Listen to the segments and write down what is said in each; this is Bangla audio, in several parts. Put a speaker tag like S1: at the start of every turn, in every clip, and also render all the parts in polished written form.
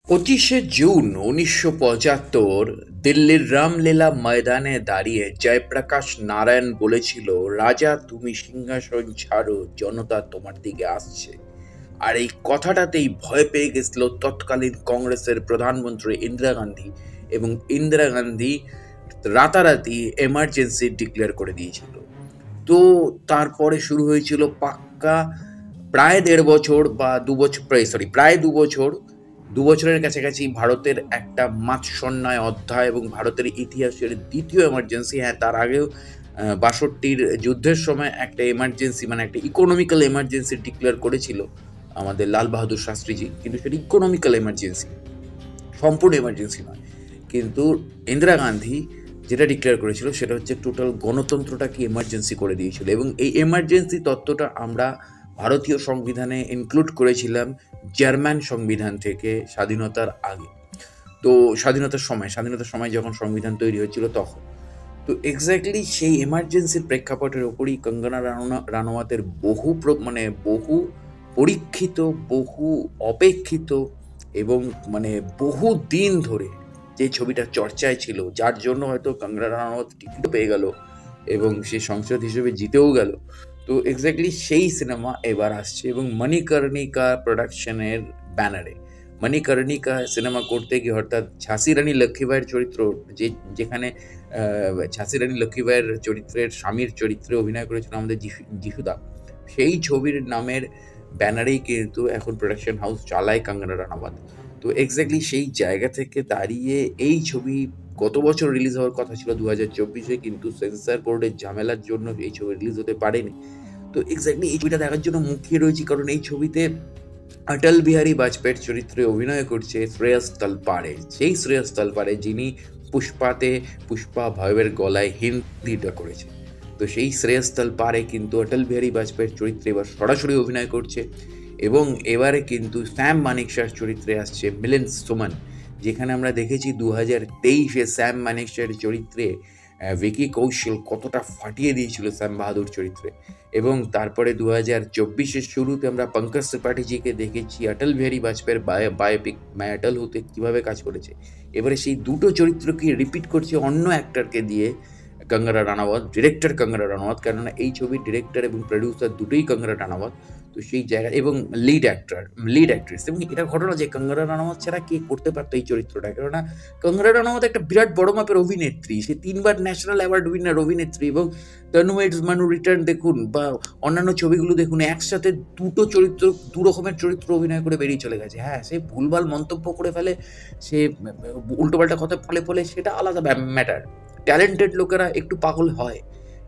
S1: 25শে জুন 1975 দিল্লির রামলীলা ময়দানে দাঁড়িয়ে জয়প্রকাশ নারায়ণ বলেছিল, রাজা তুমি সিংহাসন ছাড়ো, জনতা তোমার দিকে আসছে। আর এই কথাটাতেই ভয় পেয়ে গেছিল তৎকালীন কংগ্রেসের প্রধানমন্ত্রী ইন্দিরা গান্ধী, এবং ইন্দিরা গান্ধী রাতারাতি এমার্জেন্সি ডিক্লেয়ার করে দিয়েছিল। তো তারপরে শুরু হয়েছিল পাক্কা প্রায় ১.৫ বছর বা ২ বছর, প্রায় ২ বছর, ২ বছরের কাছাকাছি ভারতের একটা মাৎসন্যায় অধ্যায় এবং ভারতের ইতিহাসের দ্বিতীয় এমার্জেন্সি। হ্যাঁ, তার আগেও ৬২-র যুদ্ধের সময় একটা এমার্জেন্সি, মানে একটা ইকোনমিক্যাল এমার্জেন্সি ডিক্লেয়ার করেছিল আমাদের লাল বাহাদুর শাস্ত্রীজি, কিন্তু সেটা ইকোনমিক্যাল এমার্জেন্সি, সম্পূর্ণ এমার্জেন্সি নয়। কিন্তু ইন্দিরা গান্ধী যেটা ডিক্লেয়ার করেছিল সেটা হচ্ছে টোটাল গণতন্ত্রটাকে এমার্জেন্সি করে দিয়েছিল, এবং এই এমার্জেন্সি তত্ত্বটা আমরা ভারতীয় সংবিধানে ইনক্লুড করেছিলাম জার্মান সংবিধান থেকে স্বাধীনতার আগে। তো স্বাধীনতার সময় যখন সংবিধান তৈরি হয়েছিল তখন। তো এক্স্যাক্টলি সেই এমার্জেন্সির প্রেক্ষাপটের ওপরই কঙ্গনা রানাওয়াতের বহু পরীক্ষিত, বহু অপেক্ষিত এবং বহু দিন ধরে যে ছবিটা চর্চায় ছিল, যার জন্য হয়তো কঙ্গনা রানাওয়াত টিকিট পেয়ে গেল এবং সে সংসদ হিসেবে জিতেও গেল। তো এক্স্যাক্টলি সেই সিনেমা এবার আসছে, এবং মণিকর্ণিকা প্রোডাকশনের ব্যানারে। মণিকর্ণিকা সিনেমা করতে গিয়ে, অর্থাৎ ঝাঁসি রানী লক্ষ্মীবাইয়ের চরিত্র, যেখানে ঝাঁসি রানী লক্ষ্মীবাইয়ের চরিত্রের স্বামীর চরিত্রে অভিনয় করেছিল আমাদের যিশুদা, সেই ছবির নামের ব্যানারেই কিন্তু এখন প্রোডাকশন হাউস চালায় কঙ্গনা রানাওয়াত। তো এক্স্যাক্টলি সেই জায়গা থেকে দাঁড়িয়ে এই ছবি গত বছর রিলিজ হওয়ার কথা ছিল ২০২৪-এ, কিন্তু সেন্সর বোর্ডের ঝামেলার জন্য এই ছবি রিলিজ হতে পারেনি। তো এক্স্যাক্টলি এই ছবিটা দেখার জন্য মুখিয়ে রয়েছি, কারণ এই ছবিতে অটল বিহারী বাজপেয়ীর চরিত্রে অভিনয় করছে শ্রেয়স তালপাড়ে, সেই শ্রেয়স তালপাড়ে যিনি পুষ্পা ভয়ের গলায় হিন্দিটা করেছে। তো সেই শ্রেয়স তালপাড়ে কিন্তু অটল বিহারী বাজপেয়ীর চরিত্রে এবার সরাসরি অভিনয় করছে, এবং এবারে কিন্তু স্যাম মানেকশার চরিত্রে আসছে মিলিন্দ সুমন। যেখানে আমরা দেখেছি ২০২৩-এ স্যাম মানেকশার চরিত্রে ভিকি কৌশল কতটা ফাটিয়ে দিয়েছিল স্যাম বাহাদুর চরিত্রে, এবং তারপরে ২০২৪-এর শুরুতে আমরা পঙ্কজ ত্রিপাঠীজিকে দেখেছি অটল বিহারী বাজপেয়ীর বায়োপিক মাই অটল হতে কীভাবে কাজ করেছে। এবারে সেই দুটো চরিত্রকে রিপিট করছে অন্য অ্যাক্টরকে দিয়ে কঙ্গনা রানাওয়াত, ডিরেক্টর কঙ্গনা রানাওয়াত, কেননা এই ছবির ডিরেক্টর এবং প্রডিউসার দুটোই কঙ্গনা রানাওয়াত। তো সেই জায়গা এবং লিড অ্যাক্ট্রেস, এবং এটা ঘটনা যে কঙ্গনা রানাওয়াত ছাড়া কে করতে পারতো এই চরিত্রটা, কেননা কঙ্গনা রানাওয়াত একটা বিরাট বড় মাপের অভিনেত্রী, সে ৩বার ন্যাশনাল অ্যাওয়ার্ড উইনার অভিনেত্রী, এবং তনু ইটস মানু রিটার্ন দেখুন বা অন্যান্য ছবিগুলো দেখুন, একসাথে দুটো চরিত্র, দু রকমের চরিত্র অভিনয় করে বেরিয়ে চলে গেছে। হ্যাঁ, সে ভুলভাল মন্তব্য করে ফেলে, সে উল্টোপাল্টা কথা ফলে সেটা আলাদা ম্যাটার। ট্যালেন্টেড লোকেরা একটু পাগল হয়,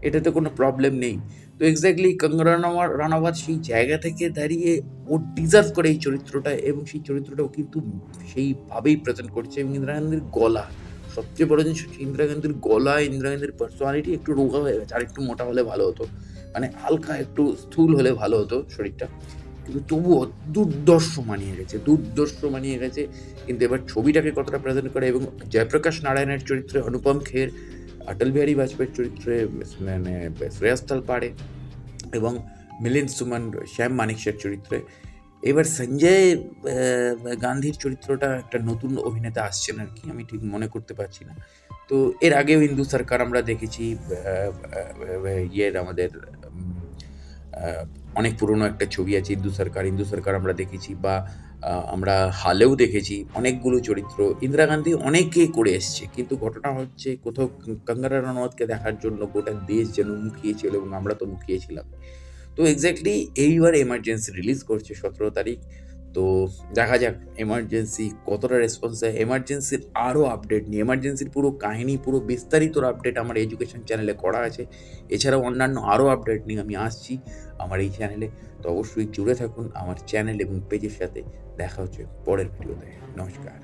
S1: এটাতে কোনো প্রবলেম নেই। তো এক্স্যাক্টলি কঙ্গনা রানাওয়াত সেই জায়গা থেকে দাঁড়িয়ে ও ডিজার্ভ করে এই চরিত্রটা, এবং সেই চরিত্রটাও কিন্তু সেইভাবেই প্রেজেন্ট করছে। এবং ইন্দিরা গান্ধীর গলা, সবচেয়ে বড় জিনিস হচ্ছে ইন্দিরা গান্ধীর গলা, ইন্দিরা গান্ধীর পার্সোনালিটি একটু রোগা হয়ে গেছে, আর একটু মোটা হলে ভালো হতো, হালকা একটু স্থূল হলে ভালো হতো শরীরটা, কিন্তু তবুও দুর্দর্শ মানিয়ে গেছে। কিন্তু এবার ছবিটাকে কতটা প্রেজেন্ট করে, এবং জয়প্রকাশ নারায়ণের চরিত্রে অনুপম খের, অটল বিহারী বাজপেয়ীর চরিত্রে শ্রেয়স তালপাড়ে, এবং মিলিন্দ সুমন শ্যাম মানেকশার চরিত্রে। এবার সঞ্জয় গান্ধীর চরিত্রটা একটা নতুন অভিনেতা আসছেন আর কি, আমি ঠিক মনে করতে পারছি না। তো এর আগেও হিন্দু সরকার আমরা দেখেছি, আমাদের অনেক পুরনো একটা ছবি আছে হিন্দু সরকার আমরা দেখেছি, বা আমরা হালেও দেখেছি অনেকগুলো চরিত্র ইন্দিরা গান্ধী অনেকে করে এসছে। কিন্তু ঘটনা হচ্ছে, কোথাও কঙ্গনা রানাওয়াতকে দেখার জন্য গোটা দেশ যেন মুখিয়েছিল, এবং আমরা তো মুখিয়েছিলাম। তো এক্স্যাক্টলি এইবার এমার্জেন্সি রিলিজ করছে ১৭ তারিখ। তো দেখা যাক এমার্জেন্সি কতটা রেসপন্স দেয়। এমার্জেন্সির আরও আপডেট নিয়ে, এমার্জেন্সির পুরো কাহিনী, পুরো বিস্তারিত আপডেট আমার এডুকেশন চ্যানেলে করা আছে। এছাড়াও অন্যান্য আরও আপডেট নিয়ে আমি আসছি আমার এই চ্যানেলে। তো অবশ্যই জুড়ে থাকুন আমার চ্যানেল এবং পেজের সাথে। দেখা হচ্ছে পরের ভিডিওতে। নমস্কার।